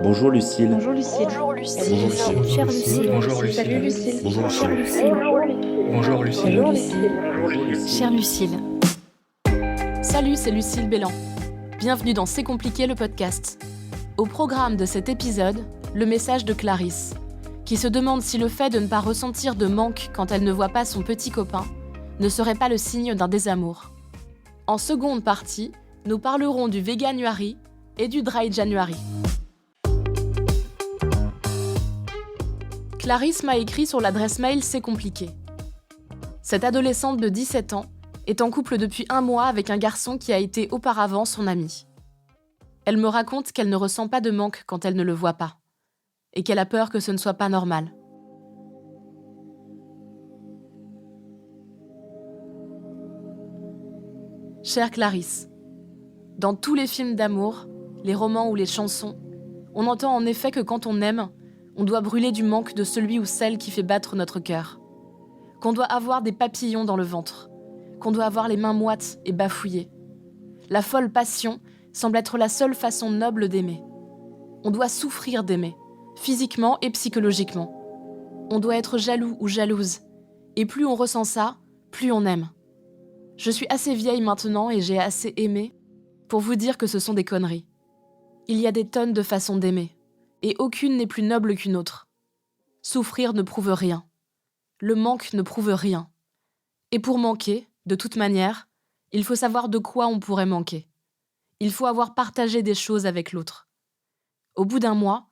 Bonjour Lucille. Bonjour Lucille. Bonjour Lucille. Bonjour Lucille. Chère Lucille. Bonjour Lucille. Salut Lucille. Bonjour Chère Lucille. Lucille. Bonjour Lucille. Bonjour Lucille. Chère Lucille. Salut, c'est Lucille Bélan. Bienvenue dans C'est compliqué le podcast. Au programme de cet épisode, le message de Clarisse, qui se demande si le fait de ne pas ressentir de manque quand elle ne voit pas son petit copain ne serait pas le signe d'un désamour. En seconde partie, nous parlerons du Veganuary et du Dry January. Clarisse m'a écrit sur l'adresse mail C'est compliqué. Cette adolescente de 17 ans est en couple depuis 1 mois avec un garçon qui a été auparavant son ami. Elle me raconte qu'elle ne ressent pas de manque quand elle ne le voit pas, et qu'elle a peur que ce ne soit pas normal. Chère Clarisse, dans tous les films d'amour, les romans ou les chansons, on entend en effet que quand on aime, on doit brûler du manque de celui ou celle qui fait battre notre cœur, qu'on doit avoir des papillons dans le ventre, qu'on doit avoir les mains moites et bafouillées. La folle passion semble être la seule façon noble d'aimer. On doit souffrir d'aimer, physiquement et psychologiquement. On doit être jaloux ou jalouse, et plus on ressent ça, plus on aime. Je suis assez vieille maintenant et j'ai assez aimé pour vous dire que ce sont des conneries. Il y a des tonnes de façons d'aimer, et aucune n'est plus noble qu'une autre. Souffrir ne prouve rien. Le manque ne prouve rien. Et pour manquer, de toute manière, il faut savoir de quoi on pourrait manquer. Il faut avoir partagé des choses avec l'autre. Au bout d'1 mois,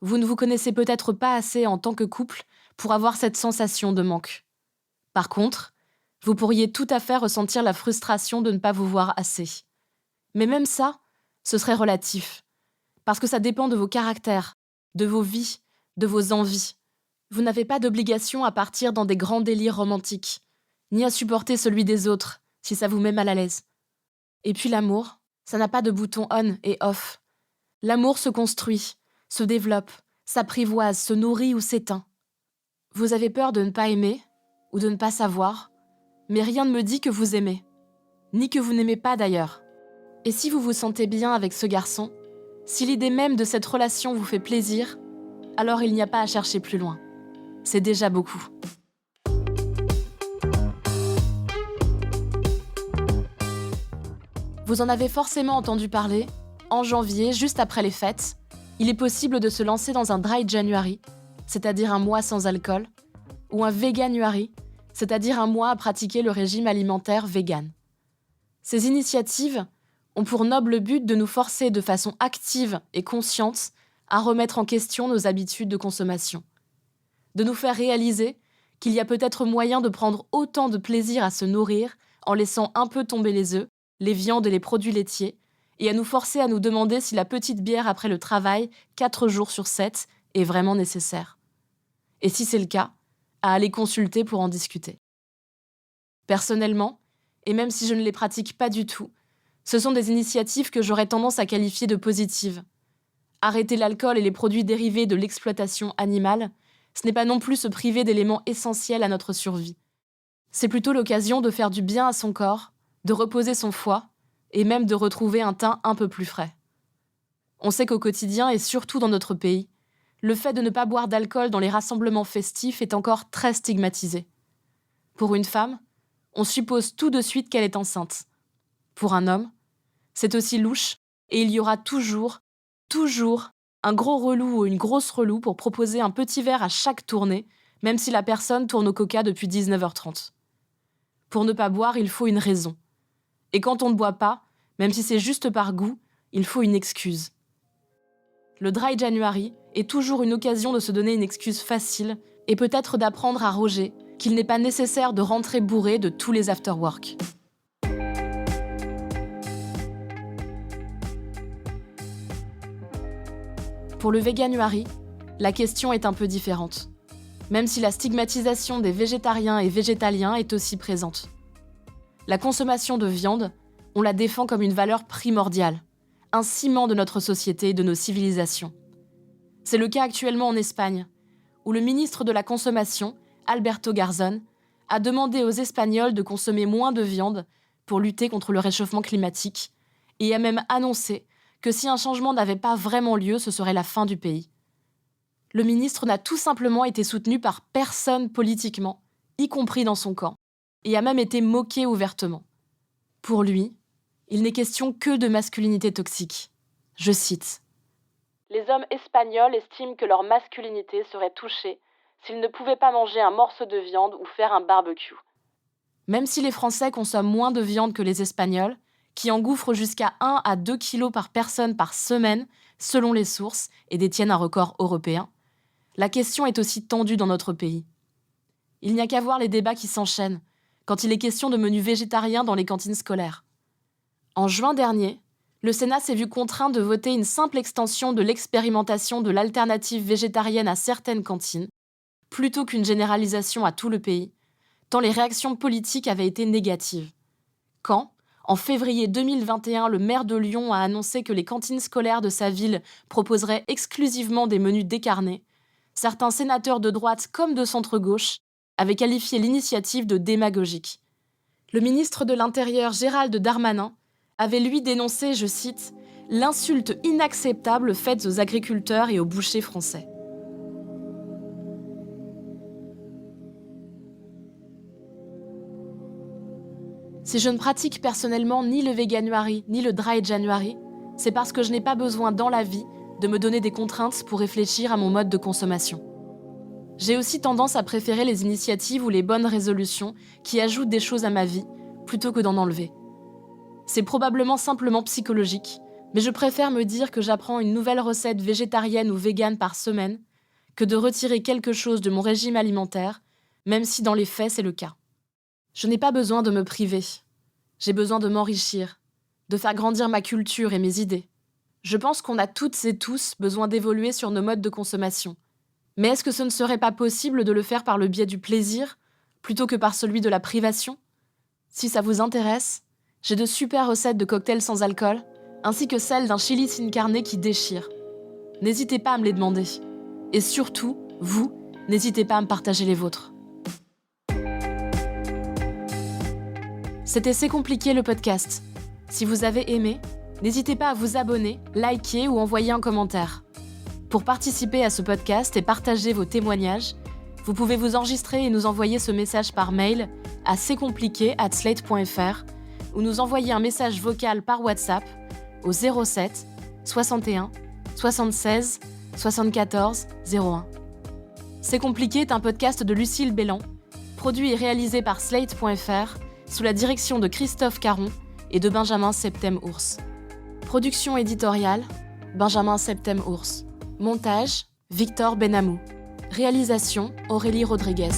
vous ne vous connaissez peut-être pas assez en tant que couple pour avoir cette sensation de manque. Par contre, vous pourriez tout à fait ressentir la frustration de ne pas vous voir assez. Mais même ça, ce serait relatif. Parce que ça dépend de vos caractères, de vos vies, de vos envies. Vous n'avez pas d'obligation à partir dans des grands délires romantiques, ni à supporter celui des autres, si ça vous met mal à l'aise. Et puis l'amour, ça n'a pas de bouton on et off. L'amour se construit, se développe, s'apprivoise, se nourrit ou s'éteint. Vous avez peur de ne pas aimer, ou de ne pas savoir, mais rien ne me dit que vous aimez, ni que vous n'aimez pas d'ailleurs. Et si vous vous sentez bien avec ce garçon, si l'idée même de cette relation vous fait plaisir, alors il n'y a pas à chercher plus loin. C'est déjà beaucoup. Vous en avez forcément entendu parler. En janvier, juste après les fêtes, il est possible de se lancer dans un Dry January, c'est-à-dire un mois sans alcool, ou un Veganuary, c'est-à-dire un mois à pratiquer le régime alimentaire vegan. Ces initiatives ont pour noble but de nous forcer de façon active et consciente à remettre en question nos habitudes de consommation. De nous faire réaliser qu'il y a peut-être moyen de prendre autant de plaisir à se nourrir en laissant un peu tomber les œufs, les viandes et les produits laitiers, et à nous forcer à nous demander si la petite bière après le travail, 4 jours sur 7, est vraiment nécessaire. Et si c'est le cas, à aller consulter pour en discuter. Personnellement, et même si je ne les pratique pas du tout, ce sont des initiatives que j'aurais tendance à qualifier de positives. Arrêter l'alcool et les produits dérivés de l'exploitation animale, ce n'est pas non plus se priver d'éléments essentiels à notre survie. C'est plutôt l'occasion de faire du bien à son corps, de reposer son foie, et même de retrouver un teint un peu plus frais. On sait qu'au quotidien, et surtout dans notre pays, le fait de ne pas boire d'alcool dans les rassemblements festifs est encore très stigmatisé. Pour une femme, on suppose tout de suite qu'elle est enceinte. Pour un homme, c'est aussi louche, et il y aura toujours un gros relou ou une grosse relou pour proposer un petit verre à chaque tournée, même si la personne tourne au coca depuis 19h30. Pour ne pas boire, il faut une raison. Et quand on ne boit pas, même si c'est juste par goût, il faut une excuse. Le Dry January est toujours une occasion de se donner une excuse facile et peut-être d'apprendre à roger qu'il n'est pas nécessaire de rentrer bourré de tous les after-work. Pour le Veganuary, la question est un peu différente, même si la stigmatisation des végétariens et végétaliens est aussi présente. La consommation de viande, on la défend comme une valeur primordiale, un ciment de notre société et de nos civilisations. C'est le cas actuellement en Espagne, où le ministre de la Consommation, Alberto Garzón, a demandé aux Espagnols de consommer moins de viande pour lutter contre le réchauffement climatique et a même annoncé que si un changement n'avait pas vraiment lieu, ce serait la fin du pays. Le ministre n'a tout simplement été soutenu par personne politiquement, y compris dans son camp, et a même été moqué ouvertement. Pour lui, il n'est question que de masculinité toxique. Je cite. « Les hommes espagnols estiment que leur masculinité serait touchée s'ils ne pouvaient pas manger un morceau de viande ou faire un barbecue. » Même si les Français consomment moins de viande que les Espagnols, qui engouffrent jusqu'à 1 à 2 kilos par personne par semaine, selon les sources, et détiennent un record européen, la question est aussi tendue dans notre pays. Il n'y a qu'à voir les débats qui s'enchaînent quand il est question de menus végétariens dans les cantines scolaires. En juin dernier, le Sénat s'est vu contraint de voter une simple extension de l'expérimentation de l'alternative végétarienne à certaines cantines, plutôt qu'une généralisation à tout le pays, tant les réactions politiques avaient été négatives. Quand, en février 2021, le maire de Lyon a annoncé que les cantines scolaires de sa ville proposeraient exclusivement des menus décarnés, certains sénateurs de droite comme de centre-gauche avaient qualifié l'initiative de démagogique. Le ministre de l'Intérieur Gérald Darmanin avait lui dénoncé, je cite, « l'insulte inacceptable faite aux agriculteurs et aux bouchers français ». Si je ne pratique personnellement ni le Veganuary ni le Dry January, c'est parce que je n'ai pas besoin dans la vie de me donner des contraintes pour réfléchir à mon mode de consommation. J'ai aussi tendance à préférer les initiatives ou les bonnes résolutions qui ajoutent des choses à ma vie plutôt que d'en enlever. C'est probablement simplement psychologique, mais je préfère me dire que j'apprends une nouvelle recette végétarienne ou végane par semaine que de retirer quelque chose de mon régime alimentaire, même si dans les faits c'est le cas. Je n'ai pas besoin de me priver. J'ai besoin de m'enrichir, de faire grandir ma culture et mes idées. Je pense qu'on a toutes et tous besoin d'évoluer sur nos modes de consommation. Mais est-ce que ce ne serait pas possible de le faire par le biais du plaisir, plutôt que par celui de la privation ? Si ça vous intéresse, j'ai de super recettes de cocktails sans alcool, ainsi que celle d'un chili sin carne qui déchire. N'hésitez pas à me les demander. Et surtout, vous, n'hésitez pas à me partager les vôtres. C'était C'est compliqué le podcast. Si vous avez aimé, n'hésitez pas à vous abonner, liker ou envoyer un commentaire. Pour participer à ce podcast et partager vos témoignages, vous pouvez vous enregistrer et nous envoyer ce message par mail à c'estcompliqué@slate.fr ou nous envoyer un message vocal par WhatsApp au 07 61 76 74 01. C'est compliqué est un podcast de Lucille Bélan, produit et réalisé par Slate.fr sous la direction de Christophe Caron et de Benjamin Septem-Ours. Production éditoriale, Benjamin Septem-Ours. Montage, Victor Benamou. Réalisation, Aurélie Rodriguez.